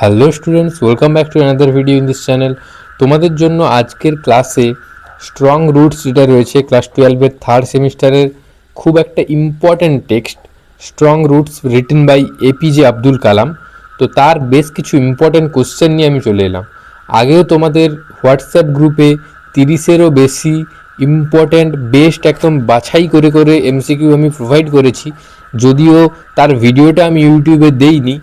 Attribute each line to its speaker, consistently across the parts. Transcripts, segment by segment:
Speaker 1: Hello students, welcome back to another video in this channel. তোমাদের জন্য আজকের ক্লাসে স্ট্রং রুটস যেটা রয়েছে ক্লাস 12-এর থার্ড সেমিস্টারের খুব একটা important text, strong roots written by APJ Abdul Kalam. তো তার বেশ কিছু ইম্পর্ট্যান্ট কোশ্চেন নিয়ে আমি চলে এলাম। আগেও তোমাদের হোয়াটসঅ্যাপ গ্রুপে 30-এরও বেশি ইম্পর্ট্যান্ট বেস্ট একদম বাছাই করে করে এমসিকিউ আমি প্রোভাইড করেছি, যদিও তার ভিডিওটা আমি ইউটিউবে দেইনি,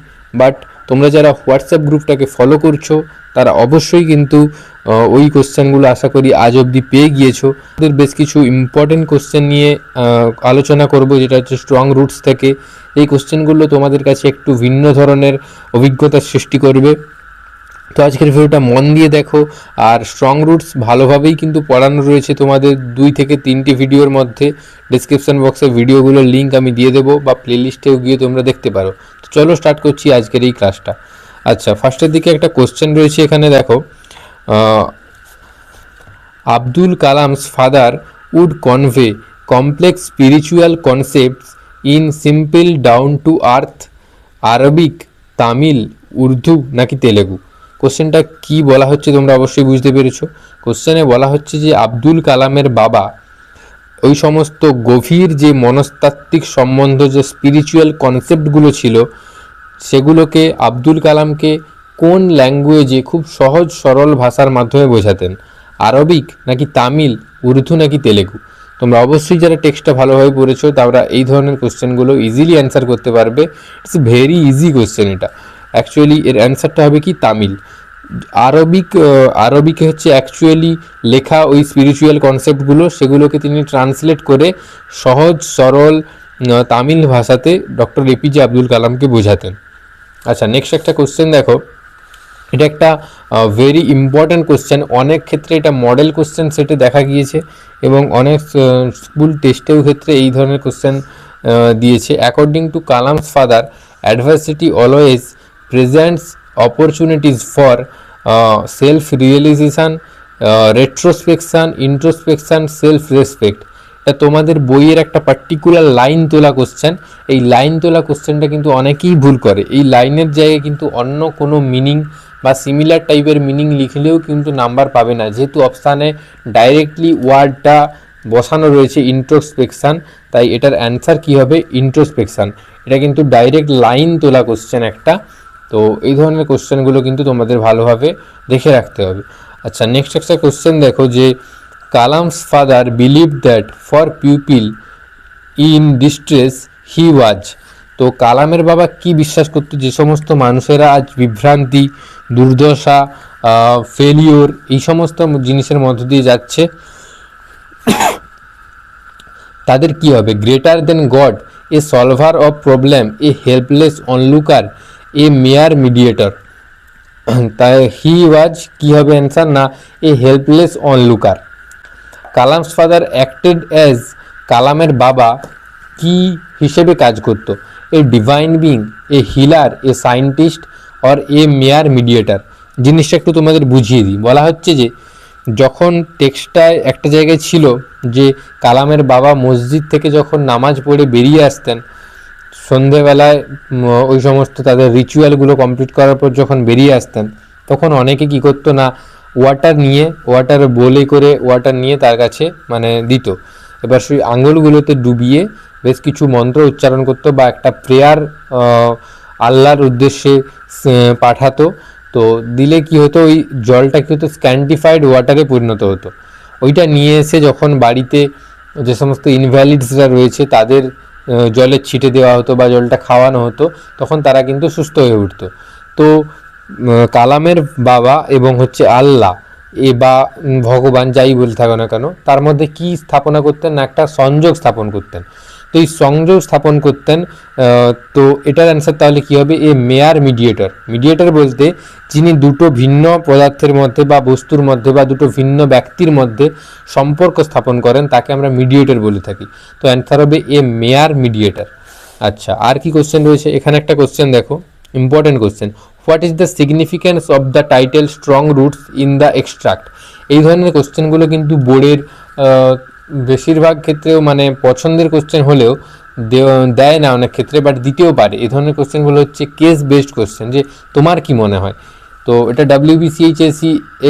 Speaker 1: বাট তোমরা যারা হোয়াটসঅ্যাপ গ্রুপটাকে ফলো করছো তারা অবশ্যই কিন্তু ওই কোশ্চেনগুলো আশা করি আজ অবধি পেয়ে গিয়েছো। আমাদের বেশ কিছু ইম্পর্টেন্ট কোশ্চেন নিয়ে আলোচনা করব, যেটা হচ্ছে স্ট্রং রুটস থেকে। এই কোশ্চেনগুলো তোমাদের কাছে একটু ভিন্ন ধরনের অভিজ্ঞতার সৃষ্টি করবে। তো আজকের ভিডিওটা মন দিয়ে দেখো। আর স্ট্রং রুটস ভালোভাবেই কিন্তু পড়ানো রয়েছে তোমাদের 2 থেকে 3টি ভিডিওর মধ্যে। ডিসক্রিপশন বক্সে ভিডিওগুলোর লিঙ্ক আমি দিয়ে দেবো, বা প্লেলিস্টেও গিয়ে তোমরা দেখতে পারো। তো চলো স্টার্ট করছি আজকের এই ক্লাসটা। আচ্ছা, ফার্স্টের দিকে একটা কোশ্চেন রয়েছে এখানে, দেখো। Abdul Kalam's father would convey complex spiritual concepts in simple down to earth Arabic, Tamil, Urdu নাকি তেলেগু? কোশ্চেনটা কি বলা হচ্ছে তোমরা অবশ্যই বুঝতে পেরেছো। কোশ্চেনে বলা হচ্ছে যে আব্দুল কালামের বাবা ওই সমস্ত গভীর যে মনস্তাত্ত্বিক সম্বন্ধ, যে স্পিরিচুয়াল কনসেপ্টগুলো ছিল, সেগুলোকে আব্দুল কালামকে কোন ল্যাঙ্গুয়েজে খুব সহজ সরল ভাষার মাধ্যমে বোঝাতেন? আরবিক নাকি তামিল, উর্দু নাকি তেলেগু? তোমরা অবশ্যই যারা টেক্সটটা ভালোভাবে পড়েছো তারা এই ধরনের কোশ্চেনগুলো ইজিলি অ্যান্সার করতে পারবে। ইটস ভেরি ইজি কোশ্চেন এটা। অ্যাকচুয়ালি এর অ্যান্সারটা হবে কি তামিল। আরবিকে হচ্ছে অ্যাকচুয়ালি লেখা ওই স্পিরিচুয়াল কনসেপ্টগুলো, সেগুলোকে তিনি ট্রান্সলেট করে সহজ সরল তামিল ভাষাতে ডক্টর এপিজে আব্দুল কালামকে বোঝাতেন। আচ্ছা, নেক্সট একটা কোশ্চেন দেখো। এটা একটা ভেরি ইম্পর্ট্যান্ট কোশ্চেন। অনেক ক্ষেত্রে এটা মডেল কোশ্চেন সেটে দেখা গিয়েছে, এবং অনেক স্কুল টেস্টেও ক্ষেত্রে এই ধরনের কোশ্চেন দিয়েছে। According to Kalam's father, adversity always presents opportunities for self realisation, retrospection, introspection, self respect. এটা তোমাদের বইয়ের একটা পার্টিকুলার লাইন তোলা কোশ্চেন। এই লাইন তোলা কোশ্চেনটা কিন্তু অনেকেই ভুল করে। এই লাইনের জায়গায় কিন্তু অন্য কোনো মিনিং বা সিমিলার টাইপের মিনিং লিখলেও কিন্তু নাম্বার পাবে না, যেহেতু অপশানে ডাইরেক্টলি ওয়ার্ডটা বসানো রয়েছে ইন্ট্রোস্পেকশান। তাই এটার অ্যান্সার কী হবে? ইন্ট্রোস্পেকশান। এটা কিন্তু ডাইরেক্ট লাইন তোলা কোশ্চেন একটা। তো এই ধরনের কোশ্চেনগুলো কিন্তু তোমাদের ভালোভাবে দেখে রাখতে হবে। আচ্ছা, নেক্সট একটা কোশ্চেন দেখো, যে Kalam's father believe that for pupil in distress he was. তো কালামের বাবা কি বিশ্বাস করতো? যে সমস্ত মানুষেরা আজ বিভ্রান্তি, দুর্দশা, ফেলিওর, এই সমস্ত জিনিসের মধ্য দিয়ে যাচ্ছে, তাদের কি হবে? Greater than God, a solver of problem, a helpless onlooker, a mere mediator. তাই হি ওয়াজ কি হবে অ্যান্সার? না, a helpless onlooker. Kalam's father acted as, কালামের বাবা কি হিসেবে কাজ করত? A divine being, a healer, a scientist, or a mere mediator? জিনিসটা একটু তোমাদের বুঝিয়ে দিই। বলা হচ্ছে যে যখন টেক্সটায় একটা জায়গায় ছিল যে কালামের বাবা মসজিদ থেকে যখন নামাজ পড়ে বেরিয়ে আসতেন সন্ধেবেলায়, ওই সমস্ত তাদের রিচুয়ালগুলো কমপ্লিট করার পর যখন বেরিয়ে আসতেন, তখন অনেকে কী করতো না, ওয়াটার বলে করে ওয়াটার নিয়ে তার কাছে মানে দিত। এবার সেই আঙুলগুলোতে ডুবিয়ে বেশ কিছু মন্ত্র উচ্চারণ করতো, বা একটা প্রেয়ার আল্লাহর উদ্দেশ্যে পাঠাতো। তো দিলে কি হতো, ওই জলটা কী হতো, স্ক্যান্টিফাইড ওয়াটারে পরিণত হতো। ওইটা নিয়ে এসে যখন বাড়িতে যে সমস্ত ইনভ্যালিডসরা রয়েছে তাদের জলে ছিটে দেওয়া হতো বা জলটা খাওয়ানো হতো, তখন তারা কিন্তু সুস্থ হয়ে উঠতো। তো কালামের বাবা এবং হচ্ছে আল্লাহ বা ভগবান যাই বলে থাকো না কেন, তার মধ্যে কি স্থাপনা করতেন না, একটা সংযোগ স্থাপন করতেন। তো এই সংযোগ স্থাপন করতেন। তো এটার অ্যান্সার তাহলে কী হবে? এ মেয়ার মিডিয়েটর। মিডিয়েটর বলতে যিনি দুটো ভিন্ন পদার্থের মধ্যে বা বস্তুর মধ্যে বা দুটো ভিন্ন ব্যক্তির মধ্যে সম্পর্ক স্থাপন করেন, তাকে আমরা মিডিয়েটর বলে থাকি। তো অ্যান্সার হবে এ মেয়ার মিডিয়েটর। আচ্ছা, আর কি কোশ্চেন রয়েছে এখানে? একটা কোশ্চেন দেখো, important question. What is the significance of the title strong roots in the extract? এই ধরনের কোশ্চেনগুলো কিন্তু বোর্ডের বেশিরভাগ ক্ষেত্রেও মানে পছন্দের কোশ্চেন হলেও দেয় না অনেক ক্ষেত্রে, বাট দিতেও পারে। এই ধরনের কোশ্চেনগুলো হচ্ছে কেস বেসড কোশ্চেন, যে তোমার কি মনে হয়। তো এটা WBCHSC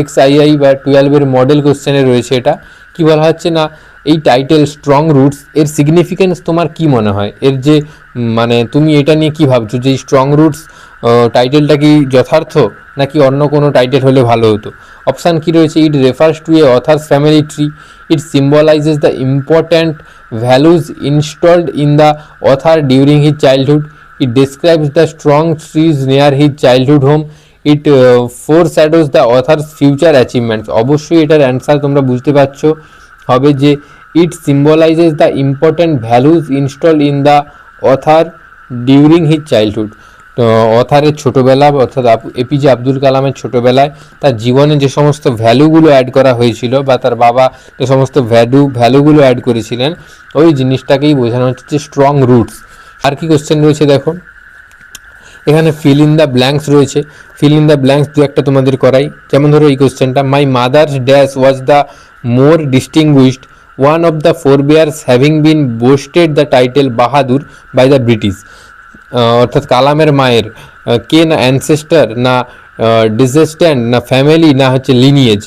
Speaker 1: XII বা 12-এর মডেল কোশ্চেনে রয়েছে। এটা কি বলা হচ্ছে না, এই টাইটেল স্ট্রং রুটস এর সিগনিফিকেন্স তোমার কি মনে হয়, এর যে মানে তুমি এটা নিয়ে কি ভাবছো, যে স্ট্রং রুটস টাইটেলটা কি যথার্থ, নাকি অন্য কোনো টাইটেল হলে ভালো হতো। অপশান কি রয়েছে, it refers to a author's family tree, it symbolises the important values installed in the author during his childhood, it describes the strong trees near his childhood home, it foreshadows the author's future achievements. অবশ্যই এটার answer তোমরা বুঝতে পারছো হবে যে it symbolises the important values install in the author during his childhood. অথারের ছোটোবেলা, অর্থাৎ APJ আব্দুল কালামের ছোটোবেলায় তার জীবনে যে সমস্ত ভ্যালুগুলো অ্যাড করা হয়েছিল, বা তার বাবা যে সমস্ত ভ্যালুগুলো অ্যাড করেছিলেন, ওই জিনিসটাকেই বোঝানো হচ্ছে যে স্ট্রং রুটস। আর কি কোশ্চেন রয়েছে দেখো, এখানে ফিল ইন দ্য ব্ল্যাঙ্কস রয়েছে। ফিল ইন দ্য ব্ল্যাঙ্কস দু একটা তোমাদের করাই। যেমন ধরো এই কোশ্চেনটা, my mother's dash was the more distinguished one of the forebears having been boasted the title Bahadur by the British. অর্থাৎ কালামের মায়ের কে না অ্যানসেস্টার, না ডিসেস্ট্যান্ট, না ফ্যামিলি, না হচ্ছে লিনিয়েজ।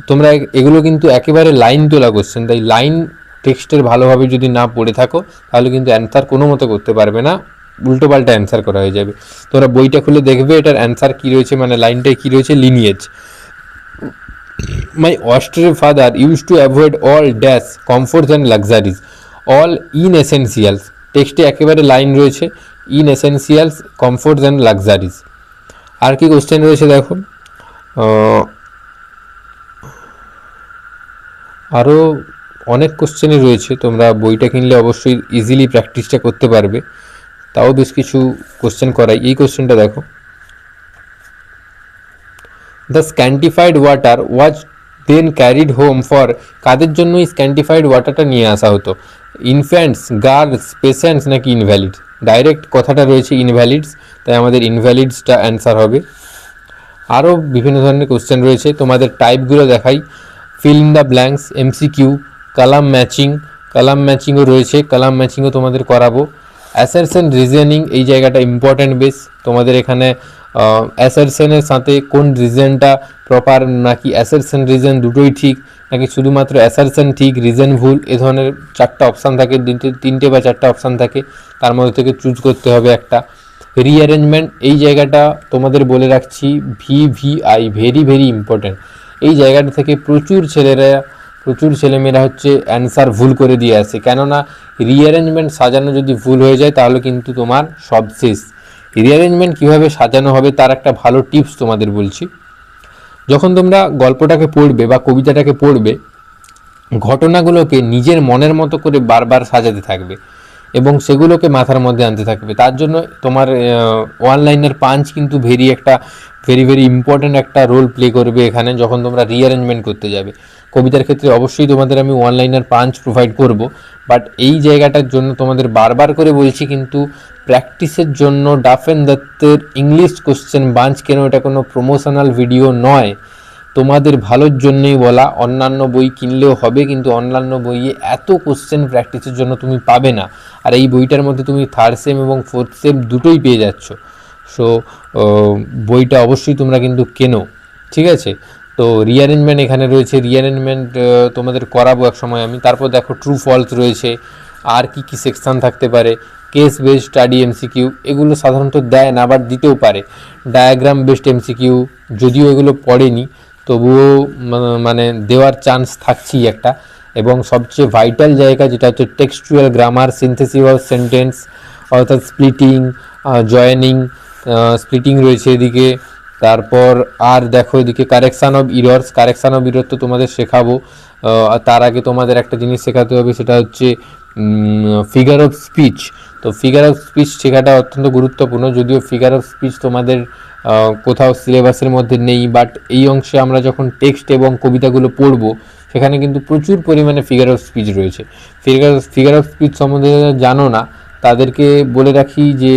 Speaker 1: তোমরা এগুলো কিন্তু একেবারে লাইন তোলা কোশ্চেন, তাই লাইন টেক্সটের ভালোভাবে যদি না পড়ে থাকো তাহলে কিন্তু অ্যান্সার কোনো মতো করতে পারবে না, উল্টোপাল্টা অ্যান্সার করা হয়ে যাবে। তোমরা বইটা খুলে দেখবে এটার অ্যান্সার কী রয়েছে, মানে লাইনটায় কী রয়েছে, lineage. My austere father use to avoid all dash comforts and luxuries all inessentials. টেক্সটে একেবারে লাইন রয়েছে, inessentials, comforts and luxuries. আর কি কোশ্চেন রয়েছে দেখো, আরও অনেক কোশ্চেনই রয়েছে। তোমরা বইটা কিনলে অবশ্যই ইজিলি প্র্যাকটিসটা করতে পারবে। তাও বেশ কিছু কোশ্চেন করাই। এই কোশ্চেনটা দেখো, the sanctified water was then carried home for, কাদের জন্য এই স্ক্যান্টিফাইড ওয়াটারটা নিয়ে আসা হতো, ইনফ্যান্টস, গার্লস, পেশেন্টস, নাকি ইনভ্যালিড। ডাইরেক্ট কথাটা রয়েছে ইনভ্যালিডস, তাই আমাদের ইনভ্যালিডসটা অ্যান্সার হবে। আরও বিভিন্ন ধরনের কোশ্চেন রয়েছে, তোমাদের টাইপগুলো দেখাই। Fill in the blanks, MCQ, column matching, column ম্যাচিংও রয়েছে, কালাম ম্যাচিংও তোমাদের করাবো। অ্যাসারশন রিজনিং, এই জায়গাটা ইম্পর্ট্যান্ট বেশ। তোমাদের এখানে অ্যাসারশনের সাথে কোন রিজনটা প্রপার, নাকি অ্যাসারশন রিজন দুটোই ঠিক, নাকি শুধুমাত্র অ্যাসারশন ঠিক রিজন ভুল, এ ধরনের চারটা অপশান থাকে, তিনটে বা চারটা অপশান থাকে, তার মধ্যে থেকে চুজ করতে হবে একটা। রিঅ্যারেঞ্জমেন্ট, এই জায়গাটা তোমাদের বলে রাখছি, VVI, ভেরি ভেরি ইম্পর্ট্যান্ট। এই জায়গাটা থেকে প্রচুর ছেলেমেয়েরা হচ্ছে অ্যান্সার ভুল করে দিয়ে আসে, কেননা রিঅ্যারেঞ্জমেন্ট সাজানো যদি ভুল হয়ে যায় তাহলে কিন্তু তোমার সব শেষ। রিঅ্যারেঞ্জমেন্ট কীভাবে সাজানো হবে তার একটা ভালো টিপস তোমাদের বলছি। যখন তোমরা গল্পটাকে পড়বে বা কবিতাটাকে পড়বে, ঘটনাগুলোকে নিজের মনের মতো করে বারবার সাজাতে থাকবে এবং সেগুলোকে মাথার মধ্যে আনতে থাকবে। তার জন্য তোমার ওয়ান লাইনের পাঞ্চ কিন্তু ভেরি ভেরি ইম্পর্ট্যান্ট একটা রোল প্লে করবে এখানে, যখন তোমরা রিঅ্যারেঞ্জমেন্ট করতে যাবে। কবিতার ক্ষেত্রে অবশ্যই তোমাদের আমি ওয়ান লাইনার পাঞ্চ প্রোভাইড করব, বাট এই জায়গাটার জন্য তোমাদের বারবার করে বলছি কিন্তু প্র্যাকটিসের জন্য ডাফেন দত্তের ইংলিশ কোশ্চেন বাঞ্চ, কেন এটা কোনো প্রমোশনাল ভিডিও নয়, তোমাদের ভালোর জন্যই বলা। অন্যান্য বই কিনলেও হবে, কিন্তু অন্যান্য বইয়ে এত কোশ্চেন প্র্যাকটিসের জন্য তুমি পাবে না, আর এই বইটার মধ্যে তুমি থার্ড সেম এবং ফোর্থ সেম দুটোই পেয়ে যাচ্ছ। সো বইটা অবশ্যই তোমরা কিন্তু কেনো, ঠিক আছে। তো রিঅ্যারেঞ্জমেন্ট এখানে রয়েছে, রিঅ্যারেঞ্জমেন্ট তোমাদের করাবো এক সময় আমি। তারপর দেখো ট্রু ফলস রয়েছে, আর কি কি সেকশান থাকতে পারে, কেস বেসড স্টাডি MCQ, এগুলো সাধারণত দেয় না, আবার দিতেও পারে। ডায়াগ্রাম বেসড MCQ, যদিও এগুলো পড়েনি তবুও মানে দেওয়ার চান্স থাকছেই একটা। এবং সবচেয়ে ভাইটাল জায়গা যেটা হচ্ছে textual grammar, synthesis of sentence, অর্থাৎ স্প্লিটিং, জয়েনিং, স্প্লিটিং রয়েছে এদিকে। তারপর আর দেখো এদিকে correction of errors, correction of error তো তোমাদের শেখাবো। তার আগে তোমাদের একটা জিনিস শেখাতে হবে, সেটা হচ্ছে ফিগার অফ স্পিচ। তো ফিগার অফ স্পিচ শেখাটা অত্যন্ত গুরুত্বপূর্ণ, যদিও ফিগার অফ স্পিচ তোমাদের কোথাও সিলেবাসের মধ্যে নেই, বাট এই অংশে আমরা যখন টেক্সট এবং কবিতাগুলো পড়বো সেখানে কিন্তু প্রচুর পরিমাণে ফিগার অফ স্পিচ রয়েছে। ফিগার অফ স্পিচ সম্বন্ধে জানো না তাদেরকে বলে রাখি যে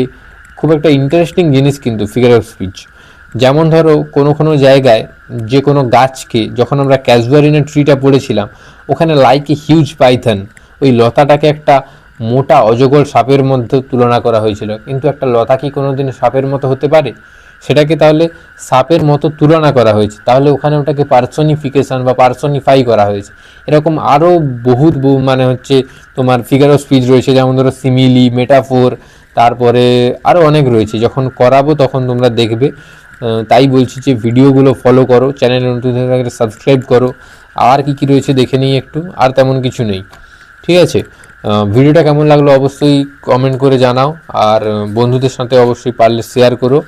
Speaker 1: খুব একটা ইন্টারেস্টিং জিনিস কিন্তু ফিগার অফ স্পিচ। যেমন ধরো কোনো জায়গায় যে কোনো গাছকে, যখন আমরা ক্যাজুয়ারিনা ট্রিটা পড়েছিলাম, ওখানে লাইক এ হিউজ পাইথন, ওই লতাটাকে একটা মোটা অজগর সাপের মধ্যে তুলনা করা হয়েছিল, কিন্তু একটা লতা কি কোনোদিন সাপের মতো হতে পারে? সেটাকে তাহলে সাপের মতো তুলনা করা হয়েছে, তাহলে ওখানে ওটাকে পার্সনিফিকেশন বা পার্সনিফাই করা হয়েছে। এরকম আরও বহুত মানে হচ্ছে তোমার ফিগার অফ স্পিচ রয়েছে, যেমন ধরো সিমিলি, মেটাফোর, তারপরে আরও অনেক রয়েছে। যখন করাবো তখন তোমরা দেখবে। তাই বলছি যে ভিডিওগুলো ফলো করো, চ্যানেলে নতুন হয়ে থাকলে সাবস্ক্রাইব করো। আর কি কি রয়েছে দেখে নিই একটু, আর তেমন কিছু নেই। ঠিক আছে, ভিডিওটা কেমন লাগলো অবশ্যই কমেন্ট করে জানাও, আর বন্ধুদের সাথে অবশ্যই পারলে শেয়ার করো।